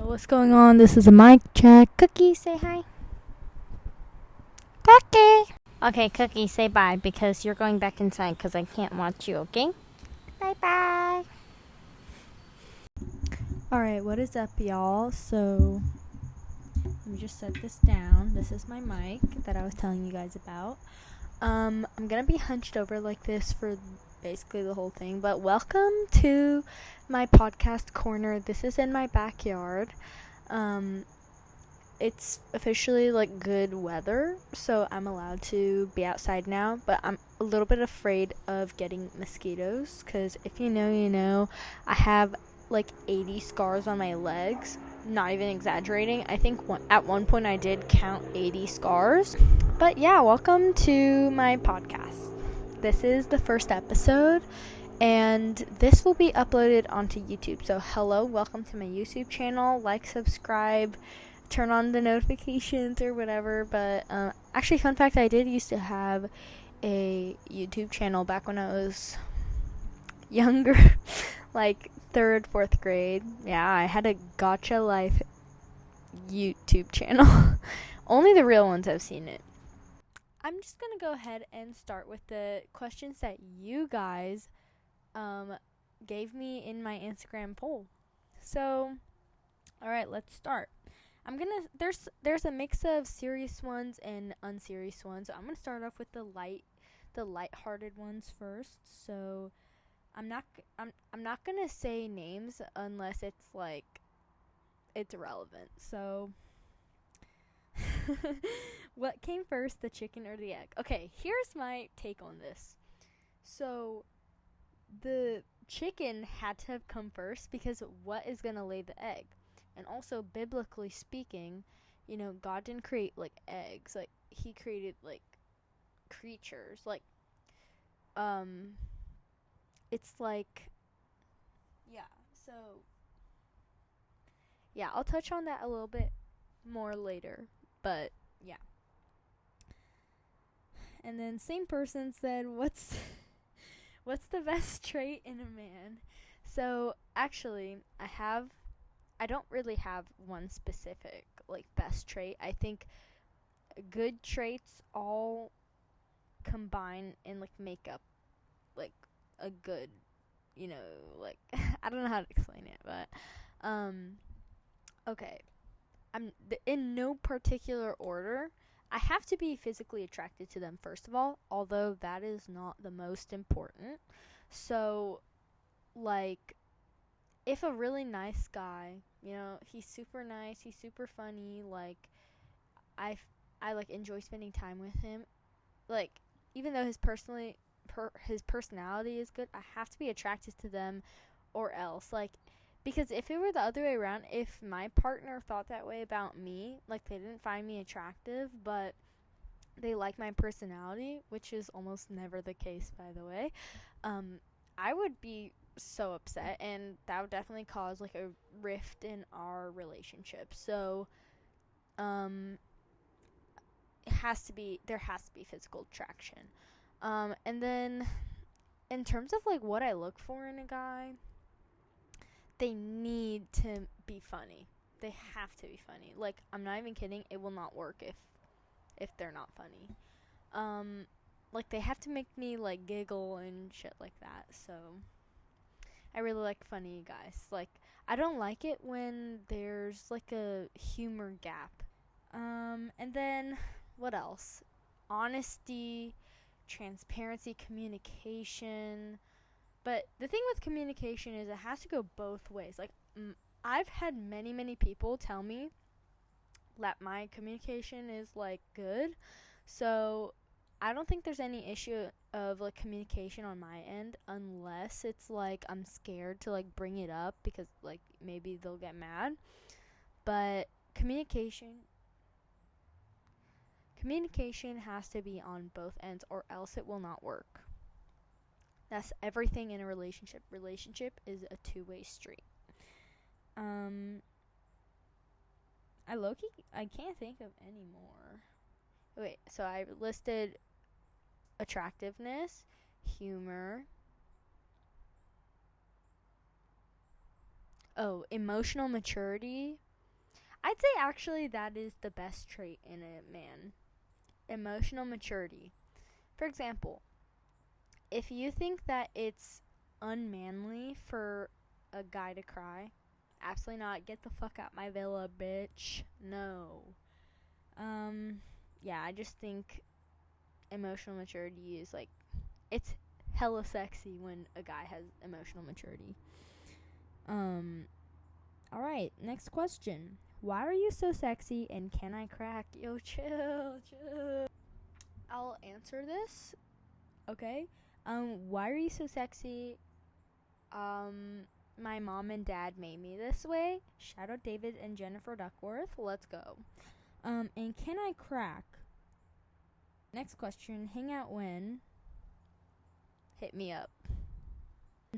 What's going on? This is a mic check. Cookie, say hi. Cookie. Okay, Cookie, say bye because you're going back inside because I can't watch you, okay? Bye-bye. Alright, what is up, y'all? So, let me just set this down. This is my mic that I was telling you guys about. I'm gonna be hunched over like this for basically the whole thing, but welcome to my podcast corner. This is in my backyard. It's officially like good weather, so I'm allowed to be outside now, but I'm a little bit afraid of getting mosquitoes because if you know, you know. I have like 80 scars on my legs, not even exaggerating. I think at one point I did count 80 scars. But yeah, welcome to my podcast. This is the first episode, and this will be uploaded onto YouTube. So hello, welcome to my YouTube channel. Like, subscribe, turn on the notifications or whatever. But actually, fun fact, I did used to have a YouTube channel back when I was younger, like 3rd, 4th grade. Yeah, I had a Gotcha Life YouTube channel. Only the real ones have seen it. I'm just gonna go ahead and start with the questions that you guys gave me in my Instagram poll. So, all right, let's start. There's a mix of serious ones and unserious ones. So I'm gonna start off with the light-hearted ones first. So I'm not gonna say names unless it's like it's relevant. So what came first, the chicken or the egg? Okay, here's my take on this. So the chicken had to have come first because what is gonna lay the egg? And also, biblically speaking, you know, God didn't create like eggs. Like, he created like creatures. Like, it's like, yeah. So yeah, I'll touch on that a little bit more later. But yeah. And then same person said, what's the best trait in a man? So actually, I don't really have one specific like best trait. I think good traits all combine and like make up like a good, you know, like I don't know how to explain it, but okay. In no particular order. I have to be physically attracted to them first of all, although that is not the most important. So, like, if a really nice guy, you know, he's super nice, he's super funny, like, I, I like enjoy spending time with him. Like, even though his personality is good, I have to be attracted to them, or else, like, because if it were the other way around, if my partner thought that way about me, like they didn't find me attractive, but they like my personality, which is almost never the case, by the way, I would be so upset, and that would definitely cause like a rift in our relationship. So, there has to be physical attraction. And then in terms of like what I look for in a guy, they need to be funny. They have to be funny. Like, I'm not even kidding. It will not work if they're not funny. Like, they have to make me like giggle and shit like that. So I really like funny guys. Like, I don't like it when there's like a humor gap. And then what else? Honesty, transparency, communication. But the thing with communication is it has to go both ways. Like, I've had many people tell me that my communication is like good. So I don't think there's any issue of like communication on my end unless it's like I'm scared to like bring it up because like maybe they'll get mad. But communication has to be on both ends or else it will not work. That's everything in a relationship. Relationship is a two-way street. I can't think of any more. Wait, so I listed attractiveness, humor, emotional maturity, I'd say actually that is the best trait in a man. Emotional maturity. For example, if you think that it's unmanly for a guy to cry, absolutely not. Get the fuck out my villa, bitch. No. Yeah, I just think emotional maturity is like, it's hella sexy when a guy has emotional maturity. Alright, next question. Why are you so sexy and can I crack? Yo, chill. I'll answer this. Okay. Why are you so sexy? My mom and dad made me this way. Shout out David and Jennifer Duckworth. Let's go. And can I crack? Next question. Hang out when? Hit me up.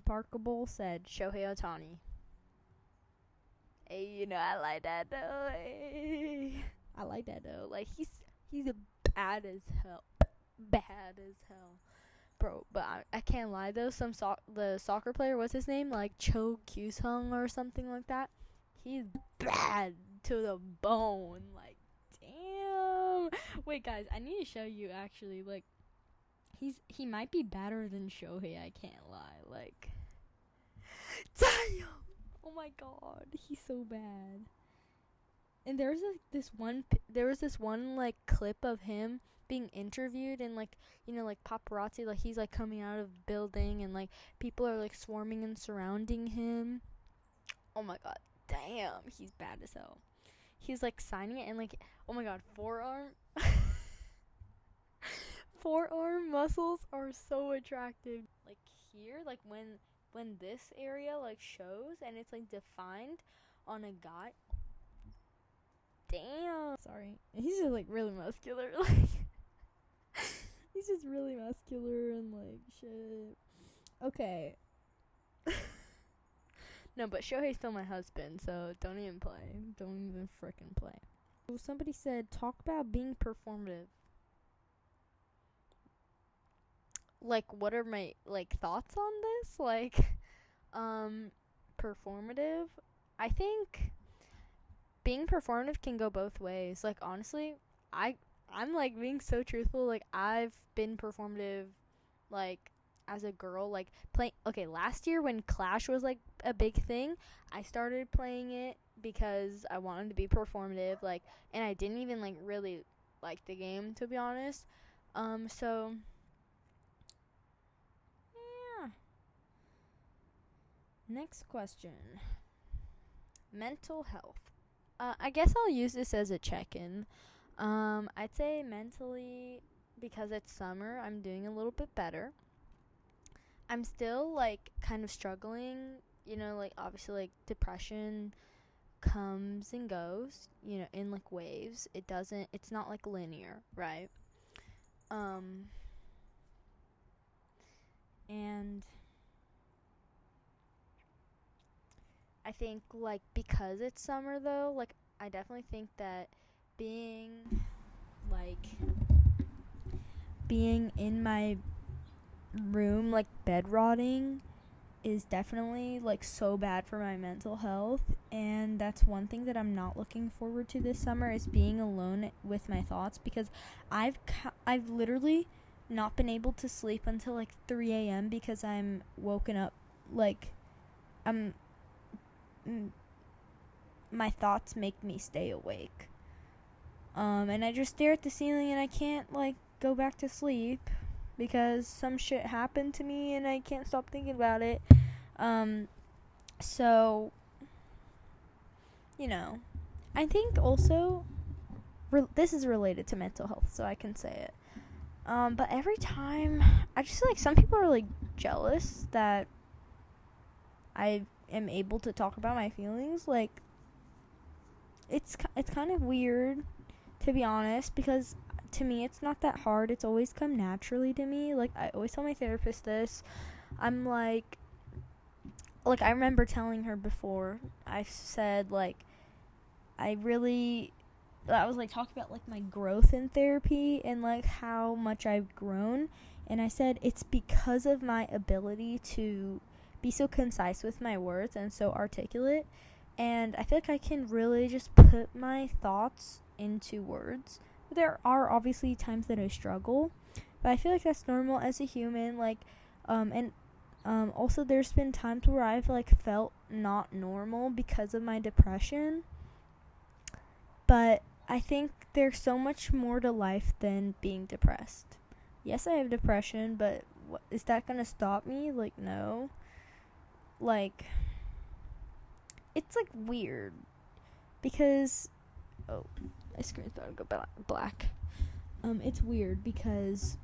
Parkable said Shohei Ohtani. Hey, you know, I like that though. Hey. I like that though. Like, he's bad as hell. Bad as hell. Bro, but I can't lie though. The soccer player, what's his name? Like Cho Kyusung or something like that. He's bad to the bone. Like, damn. Wait, guys, I need to show you actually. Like, he might be better than Shohei. I can't lie. Like, damn. Oh my god, he's so bad. And there was this one like clip of him being interviewed, and like, you know, like paparazzi, like he's like coming out of a building and like people are like swarming and surrounding him. Oh my god, damn, he's bad as hell. He's like signing it and like, oh my god, forearm muscles are so attractive. Like here, like when this area like shows and it's like defined on a guy. Damn. Sorry. He's just like really muscular. Like, he's just really muscular and like shit. Okay. No, but Shohei's still my husband, so don't even play. Don't even frickin' play. So somebody said, talk about being performative. Like, what are my like thoughts on this? Like, performative. I think being performative can go both ways. Like, honestly, I'm like being so truthful. Like, I've been performative, like, as a girl, like playing. Okay, last year when Clash was like a big thing, I started playing it because I wanted to be performative. Like, and I didn't even like really like the game, to be honest. So yeah. Next question. Mental health. I guess I'll use this as a check-in. I'd say mentally, because it's summer, I'm doing a little bit better. I'm still like kind of struggling, you know, like obviously like depression comes and goes, you know, in like waves. It's not like linear, right? And I think like because it's summer though, like I definitely think that being in my room like bed rotting is definitely like so bad for my mental health, and that's one thing that I'm not looking forward to this summer, is being alone with my thoughts, because I've literally not been able to sleep until like 3 a.m. because I'm woken up like my thoughts make me stay awake. And I just stare at the ceiling and I can't like go back to sleep because some shit happened to me and I can't stop thinking about it. So, you know, I think also this is related to mental health, so I can say it. But every time, I just feel like some people are like jealous that I am able to talk about my feelings. Like, it's kind of weird, to be honest, because to me it's not that hard. It's always come naturally to me. Like, I always tell my therapist this. I'm like I remember telling her before, I said like I was like talking about like my growth in therapy and like how much I've grown, and I said it's because of my ability to be so concise with my words and so articulate. and I feel like I can really just put my thoughts into words. There are obviously times that I struggle, but I feel like that's normal as a human. Also there's been times where I've felt not normal because of my depression. But I think there's so much more to life than being depressed. Yes, I have depression, but is that gonna stop me? No. It's weird because my screen's about to go black. It's weird because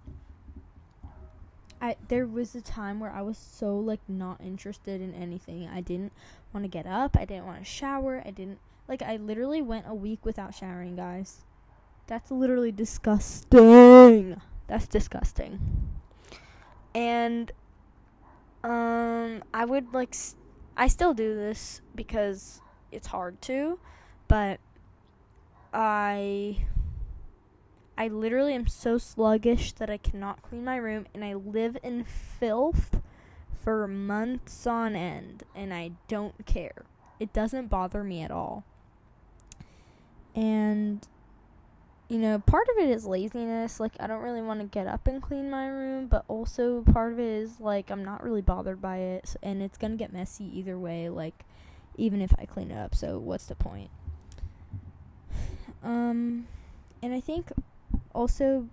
there was a time where I was so not interested in anything. I didn't want to get up. I didn't want to shower. I literally went a week without showering, guys. That's literally disgusting. That's disgusting. And I would I still do this because it's hard to, but I literally am so sluggish that I cannot clean my room, and I live in filth for months on end, and I don't care. It doesn't bother me at all. And, part of it is laziness. I don't really want to get up and clean my room, but also part of it is, I'm not really bothered by it, and it's going to get messy either way, even if I clean it up, so what's the point? And I think also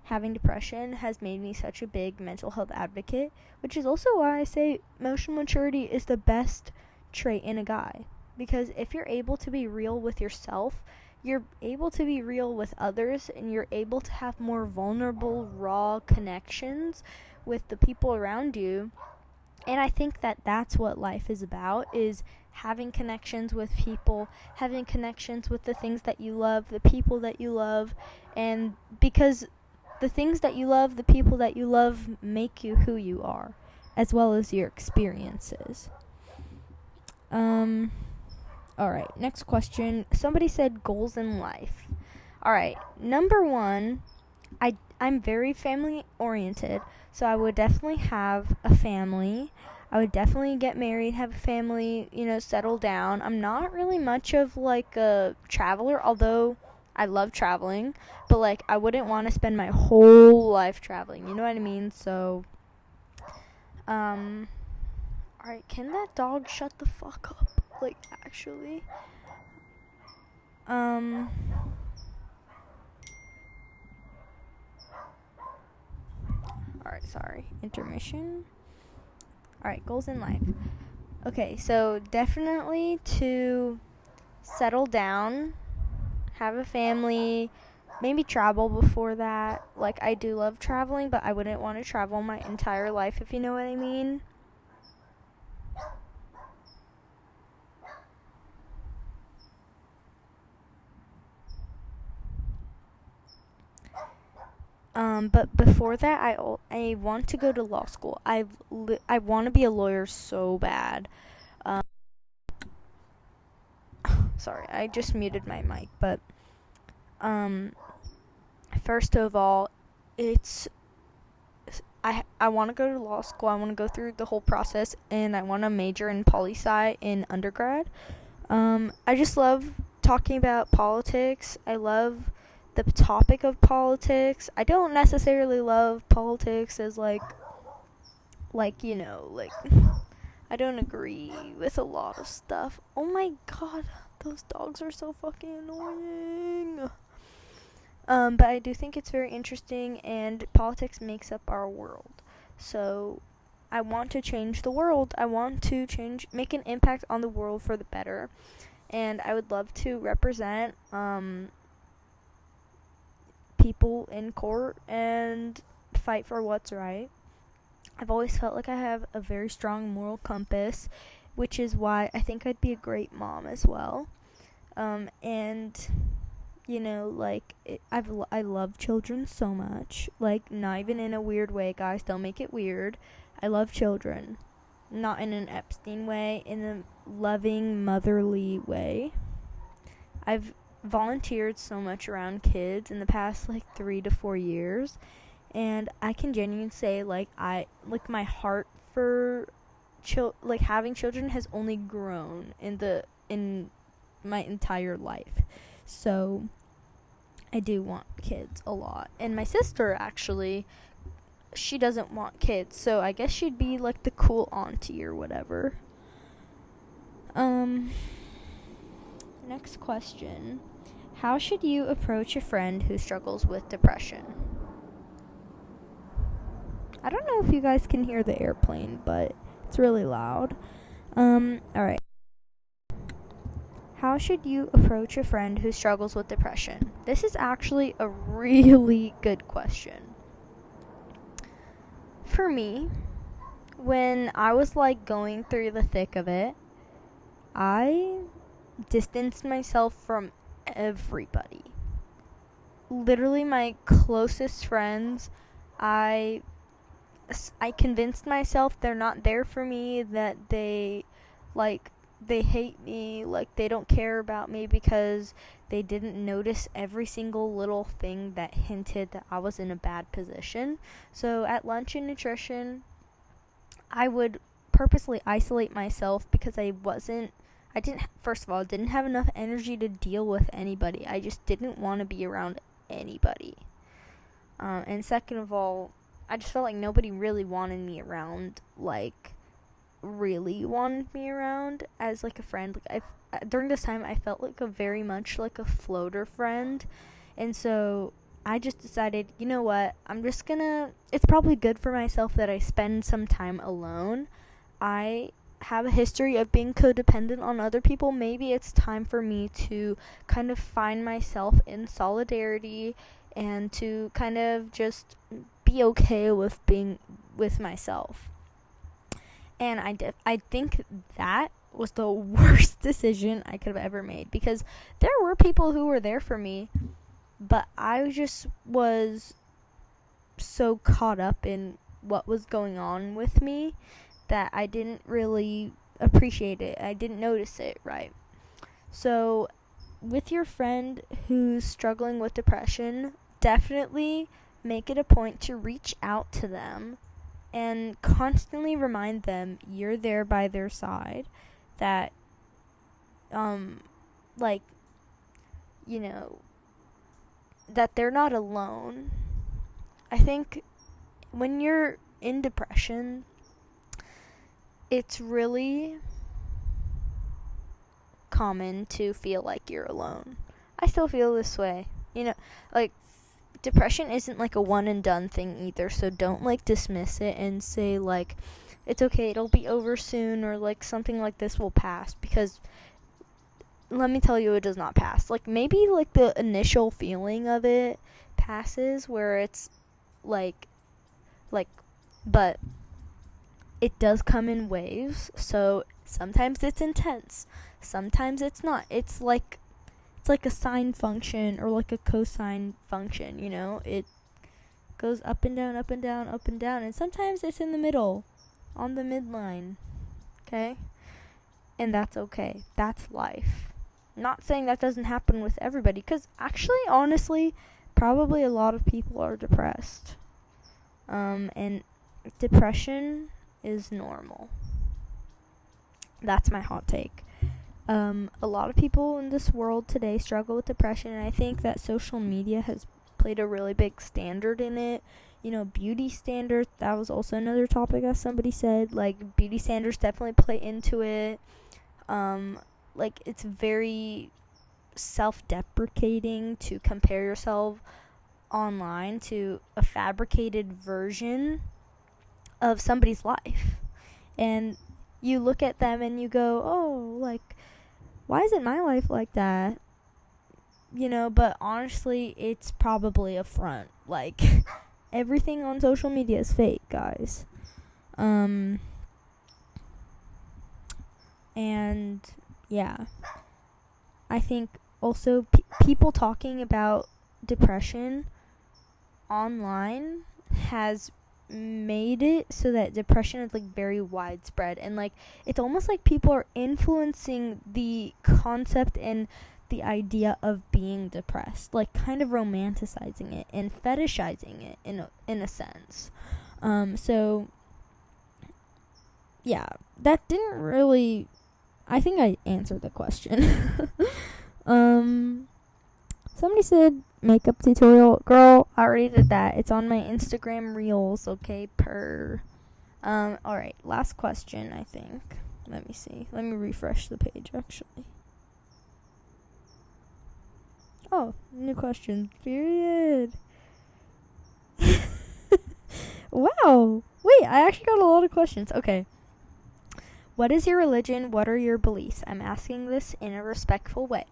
having depression has made me such a big mental health advocate, which is also why I say emotional maturity is the best trait in a guy. Because if you're able to be real with yourself, you're able to be real with others, and you're able to have more vulnerable, raw connections with the people around you. And I think that that's what life is about, is having connections with people, having connections with the things that you love, the people that you love. And because the things that you love, the people that you love, make you who you are, as well as your experiences. Alright, next question. Somebody said goals in life. Alright, number one, I'm very family oriented, so I would definitely have a family. I would definitely get married, have a family, settle down. I'm not really much of a traveler, although I love traveling, but I wouldn't want to spend my whole life traveling, you know what I mean? So, alright, can that dog shut the fuck up? Actually. Alright, sorry. Intermission. Alright, goals in life. Okay, so definitely to settle down, have a family, maybe travel before that. I do love traveling, but I wouldn't want to travel my entire life, if you know what I mean. But before that, I want to go to law school. I want to be a lawyer so bad. Sorry, I just muted my mic. But first of all, I want to go to law school. I want to go through the whole process, and I want to major in poli-sci in undergrad. I just love talking about politics. I love the topic of politics. I don't necessarily love politics as I don't agree with a lot of stuff. Oh my god, those dogs are so fucking annoying. But I do think it's very interesting, and politics makes up our world. So I want to change the world. I want to make an impact on the world for the better. And I would love to represent people in court and fight for what's right. I've always felt like I have a very strong moral compass, which is why I think I'd be a great mom as well. And I love children so much. Not even in a weird way, guys. Don't make it weird. I love children. Not in an Epstein way, in a loving, motherly way. I've volunteered so much around kids in the past 3 to 4 years, and I can genuinely say my heart for having children has only grown in the in my entire life. So I do want kids a lot. And my sister, actually, she doesn't want kids, so I guess she'd be like the cool auntie or whatever. Next question. How should you approach a friend who struggles with depression? I don't know if you guys can hear the airplane, but it's really loud. Alright. How should you approach a friend who struggles with depression? This is actually a really good question. For me, when I was like going through the thick of it, I distanced myself from everybody. Literally my closest friends, I convinced myself they're not there for me, that they hate me, like they don't care about me because they didn't notice every single little thing that hinted that I was in a bad position. So at lunch and nutrition, I would purposely isolate myself because I didn't have enough energy to deal with anybody. I just didn't want to be around anybody. And second of all, I just felt like nobody really wanted me around, as like a friend. Like during this time I felt like very much like a floater friend, and so I just decided, you know what, it's probably good for myself that I spend some time alone. I have a history of being codependent on other people. Maybe it's time for me to kind of find myself in solidarity and to kind of just be okay with being with myself. And I think that was the worst decision I could have ever made, because there were people who were there for me, but I just was so caught up in what was going on with me that I didn't really appreciate it. I didn't notice it, right? So with your friend who's struggling with depression, definitely make it a point to reach out to them and constantly remind them you're there by their side, that that they're not alone. I think when you're in depression, it's really common to feel like you're alone. I still feel this way. Depression isn't like a one and done thing either, so don't dismiss it and say it's okay, it'll be over soon, or something like this will pass, because let me tell you, it does not pass. Maybe the initial feeling of it passes, where it's but it does come in waves. So sometimes it's intense, sometimes it's not. It's like a sine function or a cosine function, it goes up and down, up and down, up and down, and sometimes it's in the middle, on the midline. Okay? And that's okay. That's life. Not saying that doesn't happen with everybody, because actually, honestly, probably a lot of people are depressed. And depression is normal. That's my hot take. A lot of people in this world today struggle with depression, and I think that social media has played a really big standard in it. Beauty standards, that was also another topic that somebody said. Beauty standards definitely play into it. It's very self-deprecating to compare yourself online to a fabricated version of somebody's life. And you look at them and you go, oh, why isn't my life like that? But honestly, it's probably a front. Everything on social media is fake, guys. And yeah, I think also people talking about depression online has made it so that depression is very widespread, and it's almost like people are influencing the concept and the idea of being depressed, kind of romanticizing it and fetishizing it in a sense. So yeah, that didn't really I think I answered the question. Somebody said makeup tutorial. Girl, I already did that. It's on my Instagram reels, okay, alright, last question, I think. Let me see. Let me refresh the page, actually. Oh, new question. Period. Wow. Wait, I actually got a lot of questions. Okay. What is your religion? What are your beliefs? I'm asking this in a respectful way.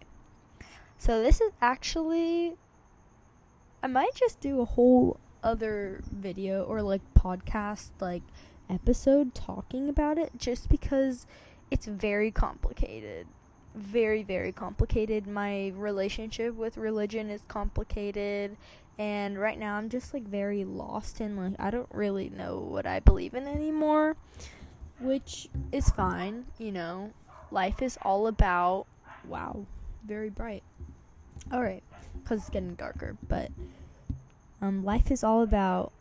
So this is actually, I might just do a whole other video or like podcast like episode talking about it, just because it's very complicated. Very, very complicated. My relationship with religion is complicated, and right now I'm just like very lost in like I don't really know what I believe in anymore, which is fine, you know. Life is all about, wow, very bright. Alright, because it's getting darker, but life is all about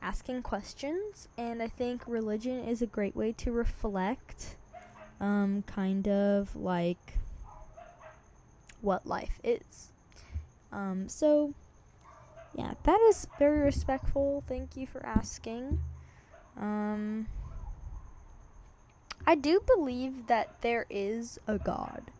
asking questions, and I think religion is a great way to reflect kind of like what life is. So yeah, that is very respectful. Thank you for asking. I do believe that there is a God.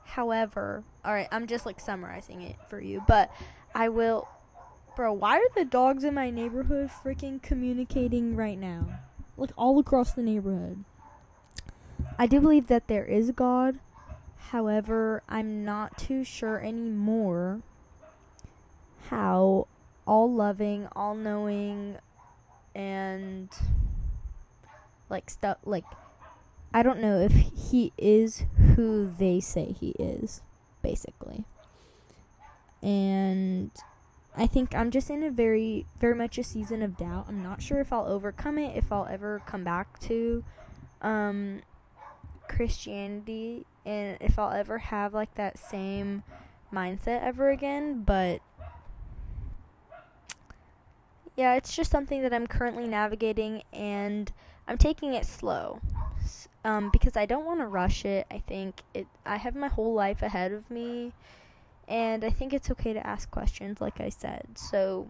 However, alright, I'm just like summarizing it for you, but bro, why are the dogs in my neighborhood freaking communicating right now? Like all across the neighborhood. I do believe that there is a God. However, I'm not too sure anymore how all-loving, all-knowing, and like stuff, like I don't know if he is who they say he is, basically. And I think I'm just in a very, very much a season of doubt. I'm not sure if I'll overcome it, if I'll ever come back to Christianity, and if I'll ever have like that same mindset ever again. But yeah, it's just something that I'm currently navigating, and I'm taking it slow. Because I don't want to rush it. I have my whole life ahead of me, and I think it's okay to ask questions, like I said. So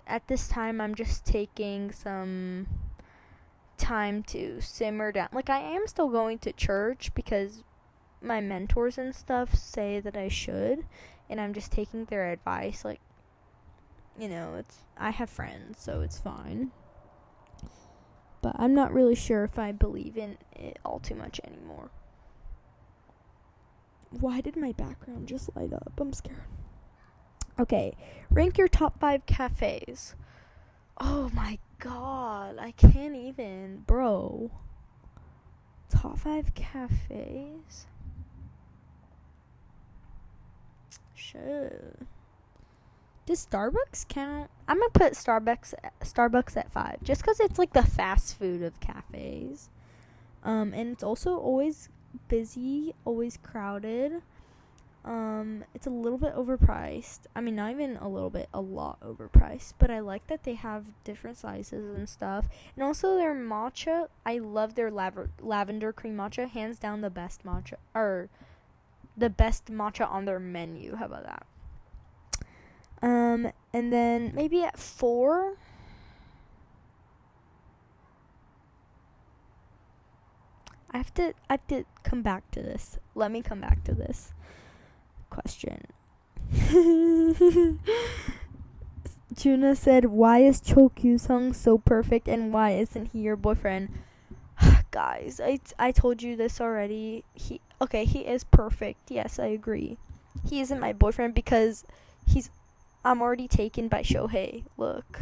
at this time, I'm just taking some time to simmer down. Like, I am still going to church because my mentors and stuff say that I should, and I'm just taking their advice. Like, you know, I have friends, so it's fine. But I'm not really sure if I believe in it all too much anymore. Why did my background just light up? I'm scared. Okay, rank your top 5 cafes. Oh my god, I can't even, bro. Top 5 cafes? Shit. Does Starbucks count? I'm gonna put Starbucks at 5, just because it's like the fast food of cafes. And it's also always busy, always crowded. It's a little bit overpriced. I mean, not even a little bit, a lot overpriced. But I like that they have different sizes and stuff. And also their matcha, I love their lavender cream matcha. Hands down the best matcha, or the best matcha on their menu. How about that? And then maybe at 4, I have to come back to this. Let me come back to this question. Juna said, why is Cho Kyu-sung so perfect, and why isn't he your boyfriend? Guys, I told you this already. He is perfect. Yes, I agree. He isn't my boyfriend because I'm already taken by Shohei. Look.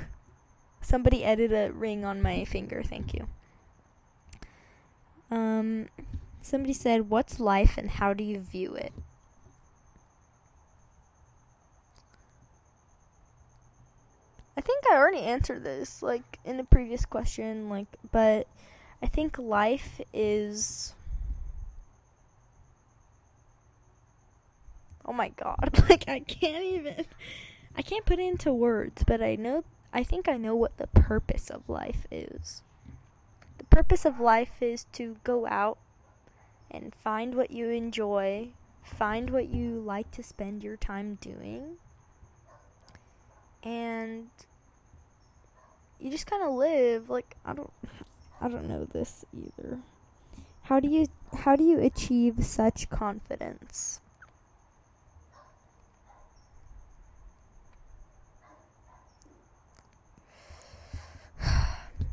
Somebody added a ring on my finger. Thank you. Somebody said, what's life and how do you view it? I think I already answered this, like, in a previous question, like, but I think life is... Oh my god, like, I can't put it into words, but I think I know what the purpose of life is. The purpose of life is to go out and find what you enjoy, find what you like to spend your time doing, and you just kind of live like I don't know this either. How do you achieve such confidence?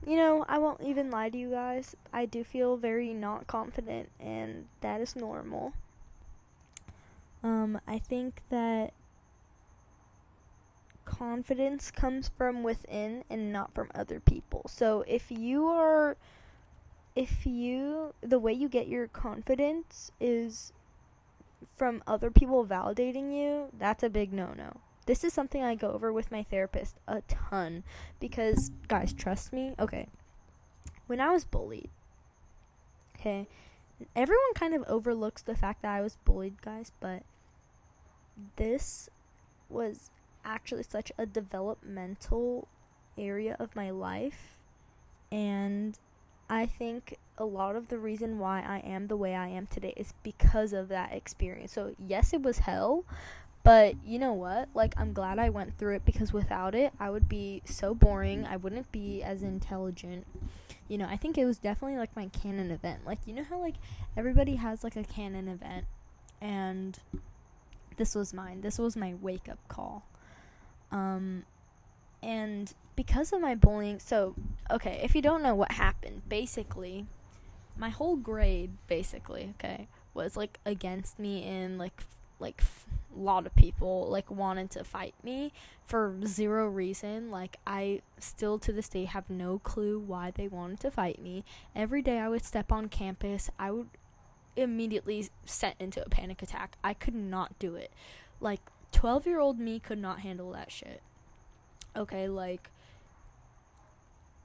You know, I won't even lie to you guys. I do feel very not confident, and that is normal. I think that confidence comes from within and not from other people. So the way you get your confidence is from other people validating you, that's a big no-no. This is something I go over with my therapist a ton because, guys, trust me. Okay, when I was bullied, okay, everyone kind of overlooks the fact that I was bullied, guys, but this was actually such a developmental area of my life, and I think a lot of the reason why I am the way I am today is because of that experience. So yes, it was hell, but you know what? Like, I'm glad I went through it, because without it, I would be so boring. I wouldn't be as intelligent. You know, I think it was definitely like my canon event. Like, you know how like everybody has like a canon event, and this was mine. This was my wake up call. And because of my bullying, so, okay, if you don't know what happened, basically, my whole grade, basically, okay, was, like, against me, and, like, a lot of people, like, wanted to fight me for zero reason. Like, I still, to this day, have no clue why they wanted to fight me. Every day I would step on campus, I would immediately set into a panic attack. I could not do it. Like, 12-year-old me could not handle that shit. Okay, like,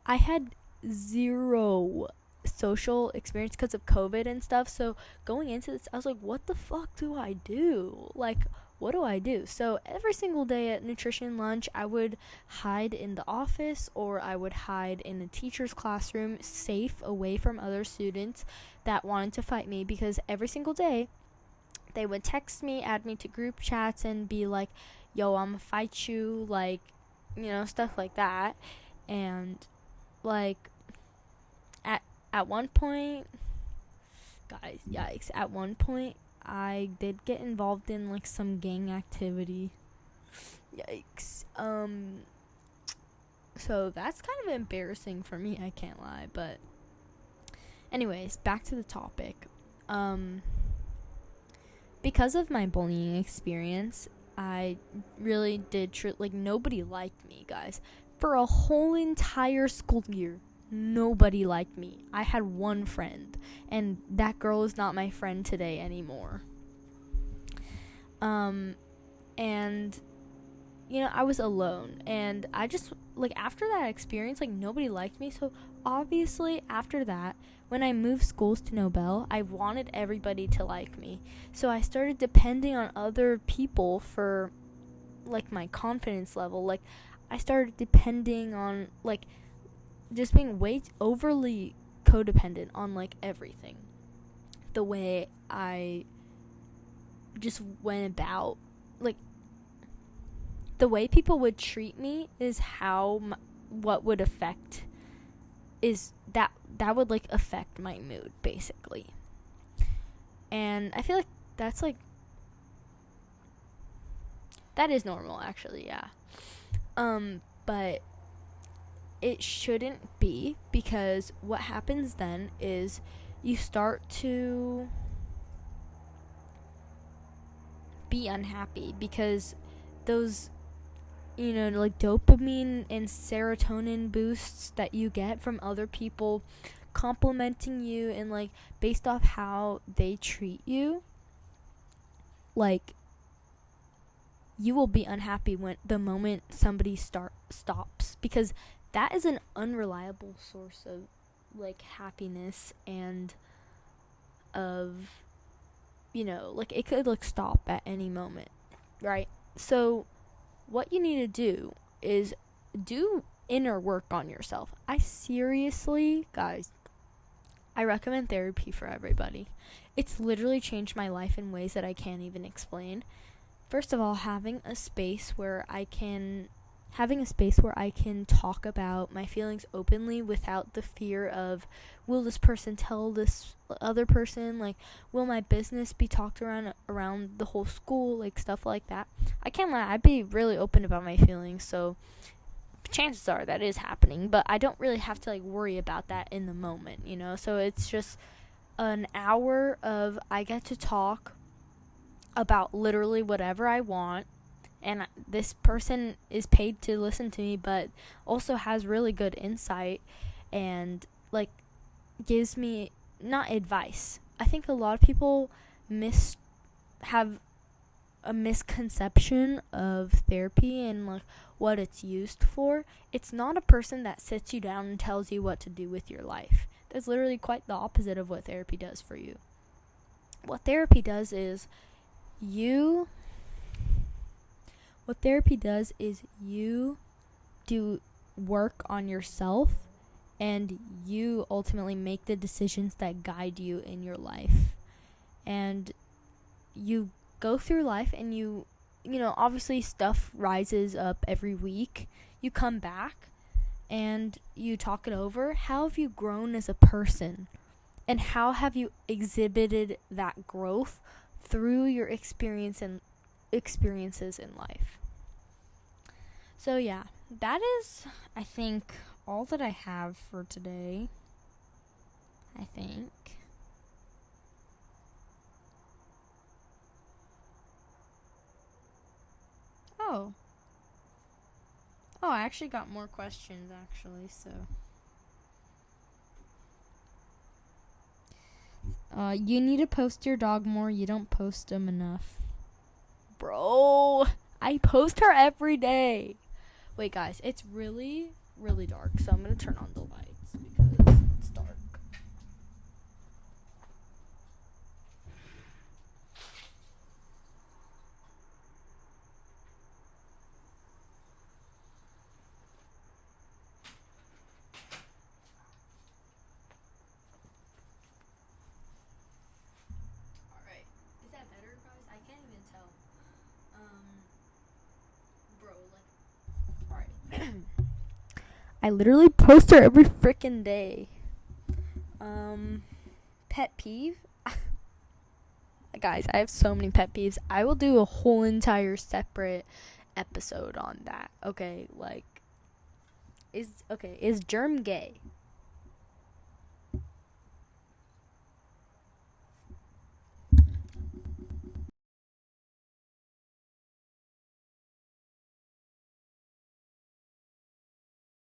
I had zero social experience because of COVID and stuff, so going into this, I was like, what the fuck do I do? Like, what do I do? So every single day at nutrition lunch, I would hide in the office, or I would hide in the teacher's classroom, safe away from other students that wanted to fight me, because every single day, they would text me, add me to group chats, and be like, yo, I'm gonna fight you, like, you know, stuff like that. And, like, at one point, guys, yikes, at one point, I did get involved in, like, some gang activity. Yikes. So that's kind of embarrassing for me, I can't lie, but anyways, back to the topic. Because of my bullying experience, I really did like, nobody liked me, guys. For a whole entire school year, nobody liked me. I had one friend, and that girl is not my friend today anymore. And, you know, I was alone, and I just, like, after that experience, like, nobody liked me, so obviously, after that, when I moved schools to Nobel, I wanted everybody to like me. So I started depending on other people for, like, my confidence level. Like, I started depending on, like, just being way overly codependent on, like, everything. The way I just went about, like, the way people would treat me is how, what would affect, is that would, like, affect my mood, basically. And I feel like that's, like, that is normal, actually, yeah. But it shouldn't be, because what happens then is you start to be unhappy, because those, you know, like, dopamine and serotonin boosts that you get from other people complimenting you, and, like, based off how they treat you, like, you will be unhappy when the moment somebody stops, because that is an unreliable source of, like, happiness, and of, you know, like, it could, like, stop at any moment, right? So what you need to do is do inner work on yourself. I seriously, guys, I recommend therapy for everybody. It's literally changed my life in ways that I can't even explain. First of all, having a space where I can talk about my feelings openly without the fear of, will this person tell this other person, like, will my business be talked around the whole school, like stuff like that. I can't lie, I'd be really open about my feelings, so chances are that is happening, but I don't really have to like worry about that in the moment, so it's just an hour of I get to talk about literally whatever I want, and this person is paid to listen to me, but also has really good insight and like gives me not advice. I think a lot of people have a misconception of therapy and like what it's used for. It's not a person that sits you down and tells you what to do with your life. That's literally quite the opposite of what therapy does for you. What therapy does is you do work on yourself, and you ultimately make the decisions that guide you in your life. And you go through life, and you obviously stuff rises up every week. You come back and you talk it over. How have you grown as a person? And how have you exhibited that growth through your experiences in life? So yeah, that is, I think, all that I have for today. I think. Oh, I actually got more questions, actually, so. You need to post your dog more. You don't post them enough. Bro, I post her every day. Wait, guys, it's really, really dark, so I'm going to turn on the lights because it's dark. Alright, is that better, guys? I can't even tell. Bro, like, alright. I literally post her every freaking day. Pet peeve? Guys, I have so many pet peeves. I will do a whole entire separate episode on that. Okay, like, is Germ gay?